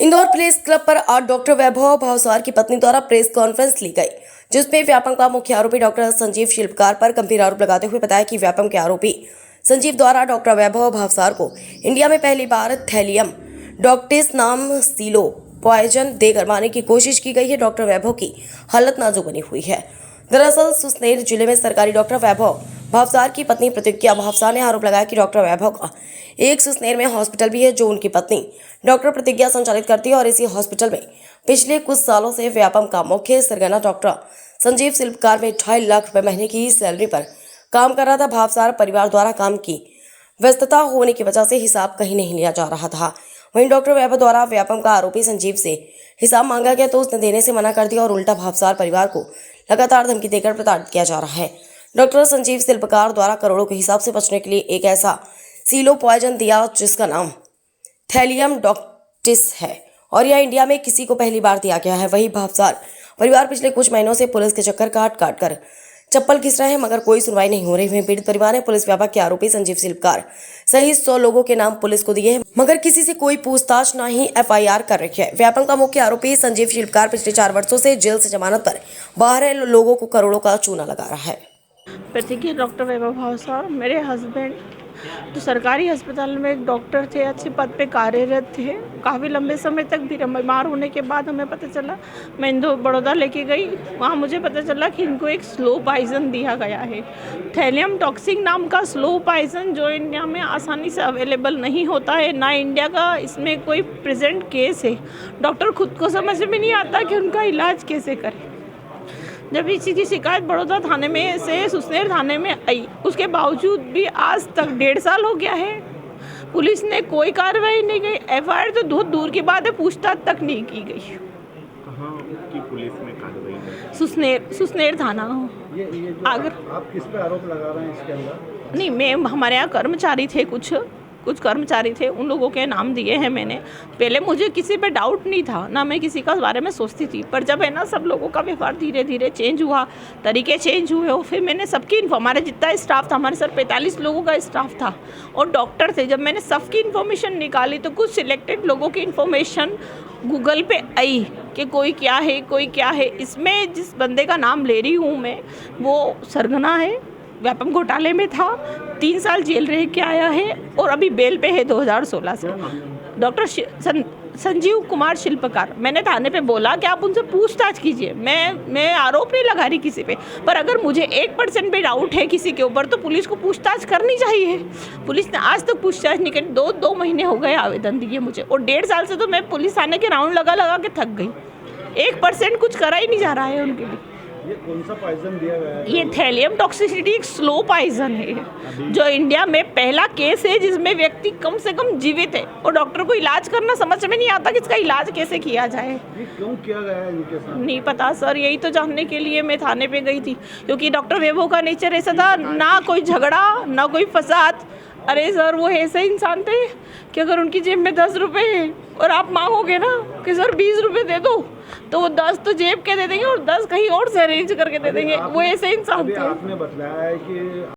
Indore press club पर आज doctor वैभव भावसार की पत्नी द्वारा प्रेस कॉन्फ्रेंस ली गई, जिसमें व्यापम का मुख्य आरोपी डॉक्टर संजीव शिल्पकार पर गंभीर आरोप लगाते हुए बताया कि व्यापम के आरोपी संजीव द्वारा डॉक्टर वैभव भावसार को इंडिया में पहली बार थैलियम डॉक्टिस नाम सीलो पॉइजन देकर मारने की कोशिश की गई है। डॉक्टर वैभव की हालत नाजुक बनी हुई है। दरअसल सुसनेर जिले में सरकारी डॉक्टर वैभव भावसार की पत्नी प्रतिज्ञा भावसार ने आरोप लगाया कि डॉक्टर वैभव का एक सुसनेर में हॉस्पिटल भी है, जो उनकी पत्नी डॉक्टर प्रतिज्ञा संचालित करती है और इसी हॉस्पिटल में पिछले कुछ सालों से व्यापम का मुख्य सरगना डॉक्टर संजीव शिल्पकार में 2.5 लाख रुपए महीने की सैलरी पर काम कर रहा था। भावसार परिवार द्वारा काम की व्यस्तता होने की वजह से हिसाब कहीं नहीं लिया जा रहा था। वहीं डॉक्टर वैभव द्वारा व्यापम का आरोपी संजीव से हिसाब मांगा गया तो उसने देने से मना कर दिया और उल्टा भावसार परिवार को लगातार धमकी देकर प्रताड़ित किया जा रहा है। डॉक्टर संजीव शिल्पकार द्वारा करोड़ों के हिसाब से बचने के लिए एक ऐसा सीलो पॉइजन दिया जिसका नाम थैलियम डॉक्टिस है और यह इंडिया में किसी को पहली बार दिया गया है। वही भावसार परिवार पिछले कुछ महीनों से पुलिस के चक्कर काट कर चप्पल घिस रहे हैं, मगर कोई सुनवाई नहीं हो रही है। पीड़ित परिवार ने पुलिस व्यापक के आरोपी संजीव शिल्पकार सहित 100 लोगों के नाम पुलिस को दिए हैं, मगर किसी से कोई पूछताछ न ही FIR कर रखी है। व्यापम का मुख्य आरोपी संजीव शिल्पकार पिछले 4 वर्षों से जेल से जमानत पर बाहर है, लोगों को करोड़ों का चूना लगा रहा है। प्रतिज्ञा डॉक्टर वैभव भावसार मेरे हस्बैंड तो सरकारी अस्पताल में एक डॉक्टर थे, अच्छे पद पे कार्यरत थे। काफ़ी लंबे समय तक भी बीमार होने के बाद हमें पता चला, मैं इंदौर बड़ौदा लेके गई, वहाँ मुझे पता चला कि इनको एक स्लो पॉइजन दिया गया है, थैलियम टॉक्सिक नाम का स्लो पॉइजन, जो इंडिया में आसानी से अवेलेबल नहीं होता है, ना इंडिया का इसमें कोई प्रेजेंट केस है। डॉक्टर खुद को समझ में नहीं आता कि उनका इलाज कैसे करें। जब इसी की शिकायत बड़ौदा थाने में से सुसनेर थाने में आई, उसके बावजूद भी आज तक 1.5 साल हो गया है, पुलिस ने कोई कार्रवाई नहीं की। FIR तो बहुत दूर की बात है, पूछताछ तक नहीं की गई। कहाँ की पुलिस ने कार्रवाई? सुसनेर थाना। ये जो आप किस पे आरोप लगा रहे हैं इसके अंदर? नहीं, मैं हमारे यहाँ कर्मचारी थे, कुछ कर्मचारी थे, उन लोगों के नाम दिए हैं मैंने। पहले मुझे किसी पे डाउट नहीं था, ना मैं किसी का बारे में सोचती थी, पर जब है ना सब लोगों का व्यवहार धीरे धीरे चेंज हुआ, तरीके चेंज हुए और फिर मैंने सबकी हमारे जितना स्टाफ था, हमारे सर 45 लोगों का स्टाफ था और डॉक्टर थे। जब मैंने सबकी इन्फॉर्मेशन निकाली तो कुछ सिलेक्टेड लोगों की इन्फॉर्मेशन गूगल पे आई कि कोई क्या है कोई क्या है। इसमें जिस बंदे का नाम ले रही हूँ मैं, वो सरगना है, व्यापम घोटाले में था, 3 साल जेल रह के आया है और अभी बेल पे है 2016 से। डॉक्टर संजीव कुमार शिल्पकार। मैंने थाने पे बोला कि आप उनसे पूछताछ कीजिए, मैं आरोप नहीं लगा रही किसी पे, पर अगर मुझे 1% भी डाउट है किसी के ऊपर तो पुलिस को पूछताछ करनी चाहिए। पुलिस ने आज तक पूछताछ नहीं करी। 2 महीने हो गए आवेदन दिए मुझे और 1.5 साल से तो मैं पुलिस थाने के राउंड लगा के थक गई। 1% कुछ करा ही नहीं जा रहा है उनके लिए। ये कौन सा पॉइजन दिया गया है? ये थैलियम टॉक्सिसिटी एक स्लो पॉइजन है, जो इंडिया में पहला केस है जिसमें व्यक्ति कम से कम जीवित है और डॉक्टर को इलाज करना समझ में नहीं आता कि इसका इलाज कैसे किया जाए। ये क्यों किया गया है इनके साथ? नहीं पता सर, यही तो जानने के लिए मैं थाने पे गई थी, क्योंकि डॉक्टर वैभव का नेचर ऐसा था, ना कोई झगड़ा ना कोई फसाद। अरे सर, वो ऐसे इंसान थे कि अगर उनकी जेब में 10 रुपये है और आप मांगोगे ना कि सर 20 रुपये दे दो, तो वो 10 तो जेब के दे देंगे और 10 कहीं और से अरेंज करके दे देंगे। वो ऐसे इंसान थे। आपने बताया है कि